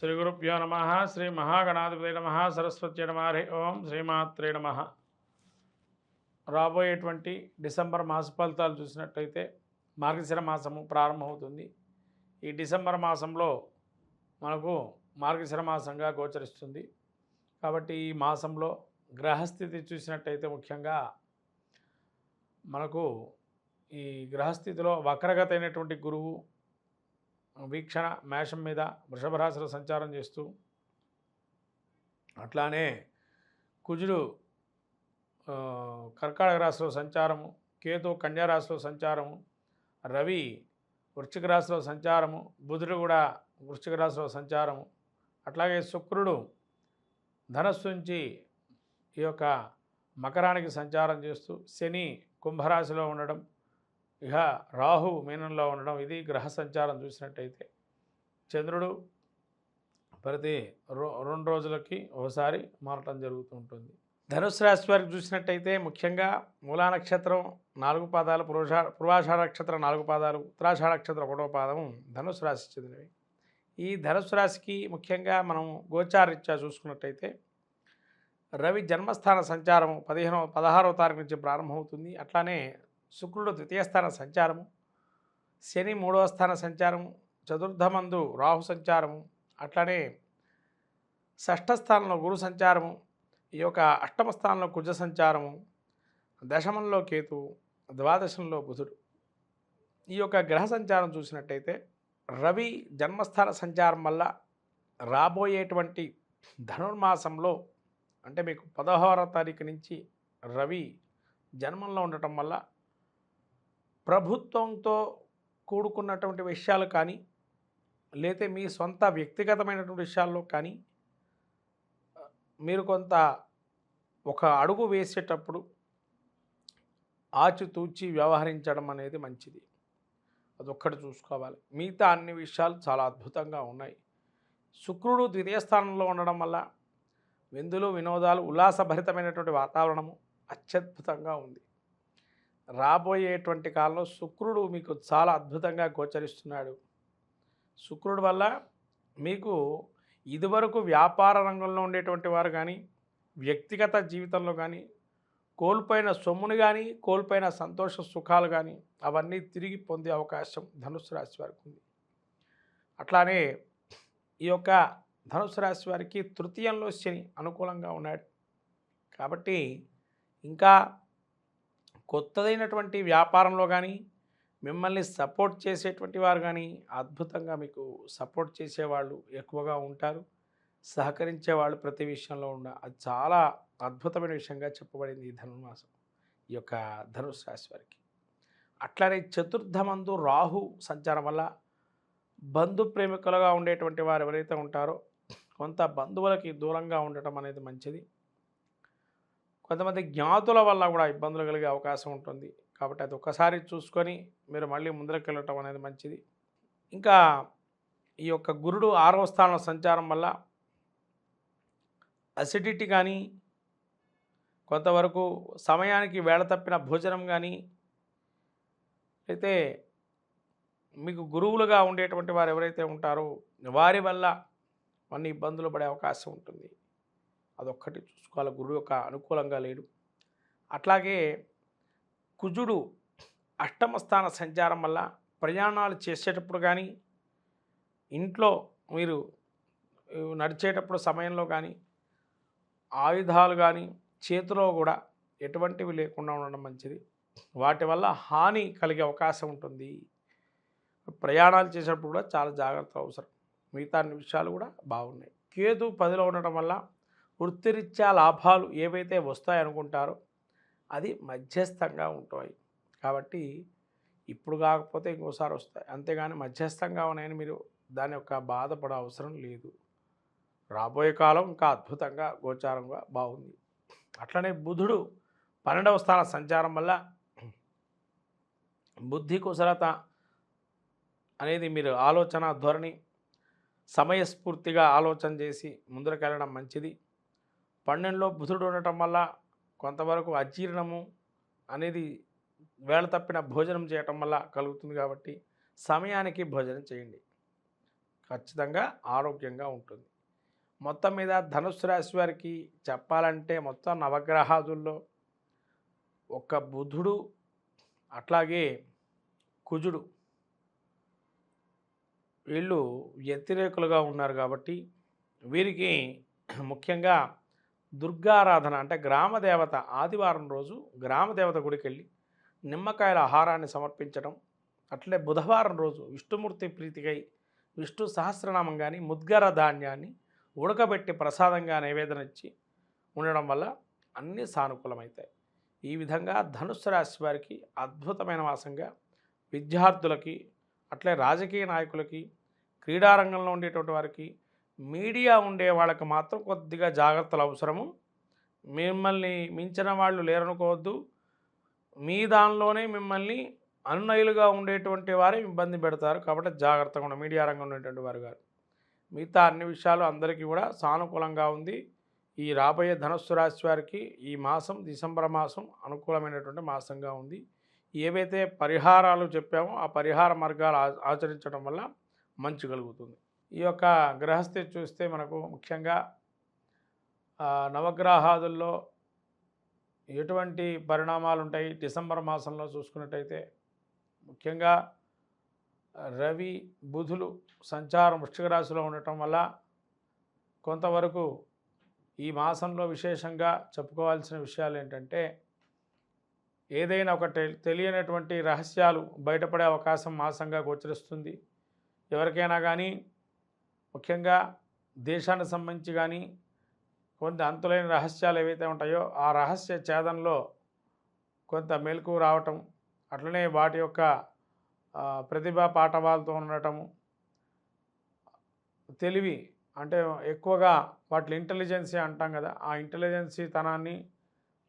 శ్రీ గురుభ్యో నమ. శ్రీ మహాగణాధిపతి నమ. సరస్వతి నమ. హరి ఓం శ్రీమాత్రే నమ. రాబోయేటువంటి డిసెంబర్ మాస ఫలితాలు చూసినట్టయితే మార్గశిర మాసము ప్రారంభమవుతుంది. ఈ డిసెంబర్ మాసంలో మనకు మార్గశిర మాసంగా గోచరిస్తుంది. కాబట్టి ఈ మాసంలో గ్రహస్థితి చూసినట్టయితే ముఖ్యంగా మనకు ఈ గ్రహస్థితిలో వక్రగత అయినటువంటి గురువు వీక్షణ మేషం మీద వృషభ రాశిలో సంచారం చేస్తూ, అట్లానే కుజుడు కర్కాటక రాశిలో సంచారము, కేతు కన్యా రాశిలో సంచారము, రవి వృశ్చిక రాశిలో సంచారము, బుధుడు కూడా వృశ్చిక రాశిలో సంచారము, అట్లాగే శుక్రుడు ధనస్సు నుంచి ఈ యొక్క మకరానికి సంచారం చేస్తూ, శని కుంభరాశిలో ఉండడం, ఇక రాహు మీనంలో ఉండడం, ఇది గ్రహ సంచారం చూసినట్టయితే. చంద్రుడు ప్రతి 2 రోజులకి ఒకసారి మారటం జరుగుతూ ఉంటుంది. ధనుసు రాశి వారికి చూసినట్టయితే ముఖ్యంగా మూలా నక్షత్రం 4 పాదాలు, పూర్వాషాఢ నక్షత్రం 4 పాదాలు, ఉత్తరాషాఢ నక్షత్రం 1వ పాదము ధనుసు రాశి చెందినవి. ఈ ధనుసు రాశికి ముఖ్యంగా మనం గోచారీత్యా చూసుకున్నట్టయితే రవి జన్మస్థాన సంచారము 16వ తారీఖు నుంచి ప్రారంభమవుతుంది. అట్లానే శుక్రుడు 2వ స్థాన సంచారము, శని 3వ స్థాన సంచారము, చతుర్థమందు రాహు సంచారము, అట్లానే 6వ స్థానంలో గురు సంచారము, ఈ యొక్క 8వ స్థానంలో కుజ సంచారము, దశమంలో కేతు, ద్వాదశంలో బుధుడు. ఈ యొక్క గ్రహ సంచారం చూసినట్టయితే రవి జన్మస్థాన సంచారం వల్ల రాబోయేటువంటి ధనుర్మాసంలో అంటే మీకు 16వ తారీఖు నుంచి రవి జన్మంలో ఉండటం వల్ల ప్రభుత్వంతో కూడుకున్నటువంటి విషయాలు కానీ, లేతే మీ సొంత వ్యక్తిగతమైనటువంటి విషయాల్లో కానీ మీరు కొంత ఒక అడుగు వేసేటప్పుడు ఆచితూచి వ్యవహరించడం అనేది మంచిది. అదొక్కటి చూసుకోవాలి. మిగతా అన్ని విషయాలు చాలా అద్భుతంగా ఉన్నాయి. శుక్రుడు 2వ స్థానంలో ఉండడం వల్ల విందులు, వినోదాలు, ఉల్లాసభరితమైనటువంటి వాతావరణము అత్యద్భుతంగా ఉంది. రాబోయేటువంటి కాలంలో శుక్రుడు మీకు చాలా అద్భుతంగా గోచరిస్తున్నాడు. శుక్రుడు వల్ల మీకు ఇదివరకు వ్యాపార రంగంలో ఉండేటువంటి వారు కానీ, వ్యక్తిగత జీవితంలో కానీ కోల్పోయిన సొమ్ముని కానీ, కోల్పోయిన సంతోష సుఖాలు కానీ అవన్నీ తిరిగి పొందే అవకాశం ధనుసు రాశి వారికి ఉంది. అట్లానే ఈ యొక్క ధనుసు రాశి వారికి 3యంలో శని అనుకూలంగా ఉన్నాడు. కాబట్టి ఇంకా కొత్తదైనటువంటి వ్యాపారంలో కానీ, మిమ్మల్ని సపోర్ట్ చేసేటువంటి వారు కానీ అద్భుతంగా మీకు సపోర్ట్ చేసేవాళ్ళు ఎక్కువగా ఉంటారు. సహకరించేవాళ్ళు ప్రతి విషయంలో అది చాలా అద్భుతమైన విషయంగా చెప్పబడింది ఈ ధనుర్మాసం ఈ యొక్క ధనుసు రాశి వారికి. అట్లానే చతుర్థమందు రాహు సంచారం వల్ల బంధు ప్రేమికులుగా ఉండేటువంటి వారు ఎవరైతే ఉంటారో కొంత బంధువులకి దూరంగా ఉండటం అనేది మంచిది. కొంతమంది జ్ఞాతుల వల్ల కూడా ఇబ్బందులు కలిగే అవకాశం ఉంటుంది. కాబట్టి అది ఒక్కసారి చూసుకొని మీరు మళ్ళీ ముందరికి వెళ్ళటం అనేది మంచిది. ఇంకా ఈ యొక్క గురుడు 6వ స్థానంలో సంచారం వల్ల అసిడిటీ కానీ, కొంతవరకు సమయానికి వేళ తప్పిన భోజనం కానీ, అయితే మీకు గురువులుగా ఉండేటువంటి వారు ఎవరైతే ఉంటారో వారి వల్ల కొన్ని ఇబ్బందులు పడే అవకాశం ఉంటుంది. అదొక్కటి చూసుకోవాలి. గురువు యొక్క అనుకూలంగా లేడు. అట్లాగే కుజుడు 8వ స్థాన సంచారం వల్ల ప్రయాణాలు చేసేటప్పుడు కానీ, ఇంట్లో మీరు నడిచేటప్పుడు సమయంలో కానీ, ఆయుధాలు కానీ చేతిలో కూడా ఎటువంటివి లేకుండా ఉండడం మంచిది. వాటి వల్ల హాని కలిగే అవకాశం ఉంటుంది. ప్రయాణాలు చేసేటప్పుడు కూడా చాలా జాగ్రత్త అవసరం. మిగతా అన్ని విషయాలు కూడా బాగున్నాయి. కేతు 10లో ఉండటం వల్ల వృత్తిరీత్యా లాభాలు ఏవైతే వస్తాయనుకుంటారో అది మధ్యస్థంగా ఉంటాయి. కాబట్టి ఇప్పుడు కాకపోతే ఇంకోసారి వస్తాయి. అంతేగాని మధ్యస్థంగా ఉన్నాయని మీరు దాని యొక్క బాధపడే అవసరం లేదు. రాబోయే కాలం ఇంకా అద్భుతంగా గోచారంగా బాగుంది. అట్లనే బుధుడు 12వ స్థాన సంచారం వల్ల బుద్ధి కుశలత అనేది మీరు ఆలోచన ధోరణి సమయస్ఫూర్తిగా ఆలోచన చేసి ముందరకెళ్ళడం మంచిది. 12లో బుధుడు ఉండటం వల్ల కొంతవరకు అజీర్ణము అనేది వేళ తప్పిన భోజనం చేయటం వల్ల కలుగుతుంది. కాబట్టి సమయానికి భోజనం చేయండి. ఖచ్చితంగా ఆరోగ్యంగా ఉంటుంది. మొత్తం మీద ధనుస్సు రాశి వారికి చెప్పాలంటే మొత్తం నవగ్రహాదుల్లో ఒక బుధుడు అట్లాగే కుజుడు వీళ్ళు వ్యతిరేకులుగా ఉన్నారు కాబట్టి వీరికి ముఖ్యంగా దుర్గారాధన అంటే గ్రామదేవత ఆదివారం రోజు గ్రామదేవత గుడికి వెళ్ళి నిమ్మకాయల ఆహారాన్ని సమర్పించడం, అట్లే బుధవారం రోజు విష్ణుమూర్తి ప్రీతికై విష్ణు సహస్రనామం కానీ ముద్గర ధాన్యాన్ని ఉడకబెట్టి ప్రసాదంగా నివేదన ఇచ్చి ఉండడం వల్ల అన్నీ సానుకూలమవుతాయి. ఈ విధంగా ధనుస్సు రాశి వారికి అద్భుతమైన మాసంగా విద్యార్థులకి, అట్లే రాజకీయ నాయకులకి, క్రీడారంగంలో ఉండేటువంటి వారికి, మీడియా ఉండే వాళ్ళకి మాత్రం కొద్దిగా జాగ్రత్తలు అవసరము. మిమ్మల్ని మించిన వాళ్ళు లేరనుకోవద్దు. మీ దానిలోనే మిమ్మల్ని అనునయులుగా ఉండేటువంటి వారే ఇబ్బంది పెడతారు. కాబట్టి జాగ్రత్తగా ఉండండి మీడియా రంగంలో ఉండేటువంటి వారు గారు. మిగతా అన్ని విషయాలు అందరికీ కూడా సానుకూలంగా ఉంది. ఈ రాబోయే ధనుస్సు రాశి వారికి ఈ మాసం డిసెంబర్ మాసం అనుకూలమైనటువంటి మాసంగా ఉంది. ఏవైతే పరిహారాలు చెప్పామో ఆ పరిహార మార్గాలు ఆచరించడం వల్ల మంచి కలుగుతుంది. ఈ యొక్క గ్రహస్థితి చూస్తే మనకు ముఖ్యంగా నవగ్రహాదుల్లో ఎటువంటి పరిణామాలు ఉంటాయి డిసెంబర్ మాసంలో చూసుకున్నట్టయితే ముఖ్యంగా రవి బుధులు సంచారం వృశ్చిక రాశిలో ఉండటం వల్ల కొంతవరకు ఈ మాసంలో విశేషంగా చెప్పుకోవాల్సిన విషయాలు ఏంటంటే ఏదైనా ఒక తెలియనటువంటి రహస్యాలు బయటపడే అవకాశం మాసంగా గోచరిస్తుంది. ఎవరికైనా కానీ ముఖ్యంగా దేశానికి సంబంధించి కానీ కొంత అంతులైన రహస్యాలు ఏవైతే ఉంటాయో ఆ రహస్య ఛేదనలో కొంత మెలకువ రావటం, అట్లనే వాటి యొక్క ప్రతిభా పాఠవాలతో ఉండటము, తెలివి అంటే ఎక్కువగా వాటి ఇంటెలిజెన్సీ అంటాం కదా, ఆ ఇంటెలిజెన్సీ తనాన్ని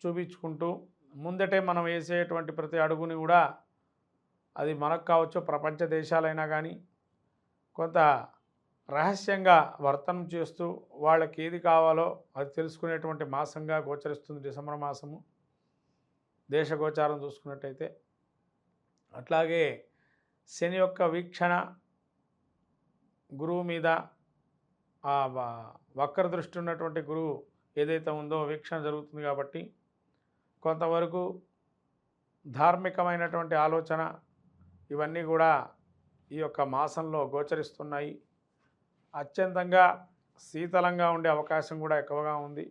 చూపించుకుంటూ ముందటే మనం వేసేటువంటి ప్రతి అడుగుని కూడా అది మనకు కావచ్చు ప్రపంచ దేశాలైనా కానీ కొంత రహస్యంగా వర్తనం చేస్తూ వాళ్ళకి ఏది కావాలో అది తెలుసుకునేటువంటి మాసంగా గోచరిస్తుంది డిసెంబర్ మాసము దేశ గోచారం చూసుకున్నట్టయితే. అట్లాగే శని యొక్క వీక్షణ గురువు మీద ఆ వక్ర దృష్టి ఉన్నటువంటి గురువు ఏదైతే ఉందో వీక్షణ జరుగుతుంది కాబట్టి కొంతవరకు ధార్మికమైనటువంటి ఆలోచన ఇవన్నీ కూడా ఈ యొక్క మాసంలో గోచరిస్తున్నాయి. అత్యంతంగా శీతలంగా ఉండే అవకాశం కూడా ఎక్కువగా ఉంది.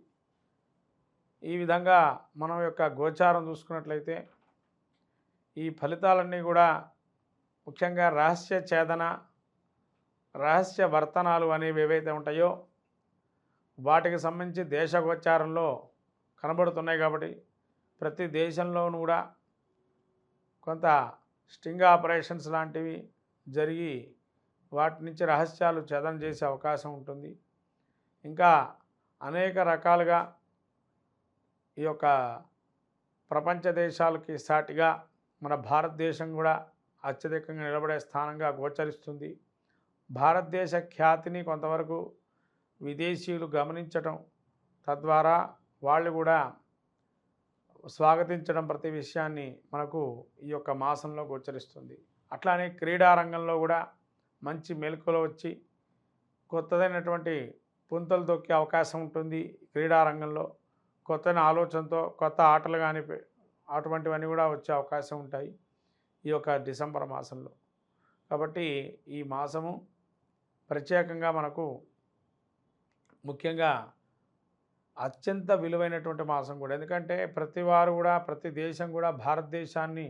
ఈ విధంగా మనం యొక్క గోచారం చూసుకున్నట్లయితే ఈ ఫలితాలన్నీ కూడా ముఖ్యంగా రహస్య ఛేదన, రహస్య వర్తనాలు అనేవి ఏవైతే ఉంటాయో వాటికి సంబంధించి దేశ గోచారంలో కనబడుతున్నాయి. కాబట్టి ప్రతి దేశంలోనూ కూడా కొంత స్టింగ్ ఆపరేషన్స్ లాంటివి జరిగి వాటి నుంచి రహస్యాలు ఛేదన చేసే అవకాశం ఉంటుంది. ఇంకా అనేక రకాలుగా ఈ యొక్క ప్రపంచ దేశాలకి సాటిగా మన భారతదేశం కూడా అత్యధికంగా నిలబడే స్థానంగా గోచరిస్తుంది. భారతదేశ ఖ్యాతిని కొంతవరకు విదేశీయులు గమనించటం, తద్వారా వాళ్ళు కూడా స్వాగతించడం ప్రతి విషయాన్ని మనకు ఈ యొక్క మాసంలో గోచరిస్తుంది. అట్లానే క్రీడారంగంలో కూడా మంచి మెలకువలు వచ్చి కొత్తదైనటువంటి పుంతలు తొక్కే అవకాశం ఉంటుంది. క్రీడారంగంలో కొత్త ఆలోచనతో కొత్త ఆటలు కానీ అటువంటివన్నీ కూడా వచ్చే అవకాశం ఉంటాయి ఈ యొక్క డిసెంబర్ మాసంలో. కాబట్టి ఈ మాసము ప్రత్యేకంగా మనకు ముఖ్యంగా అత్యంత విలువైనటువంటి మాసం కూడా. ఎందుకంటే ప్రతి వారు కూడా ప్రతి దేశం కూడా భారతదేశాన్ని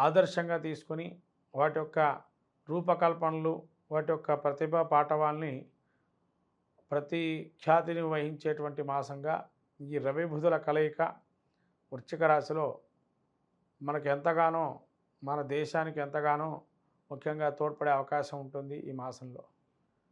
ఆదర్శంగా తీసుకొని వాటి యొక్క రూపకల్పనలు, వాటి యొక్క ప్రతిభా పాఠవాల్ని ప్రతి ఖ్యాతిని వహించేటువంటి మాసంగా ఈ రవి బుధుల కలయిక వృశ్చిక రాశిలో మనకు ఎంతగానో మన దేశానికి ఎంతగానో ముఖ్యంగా తోడ్పడే అవకాశం ఉంటుంది ఈ మాసంలో.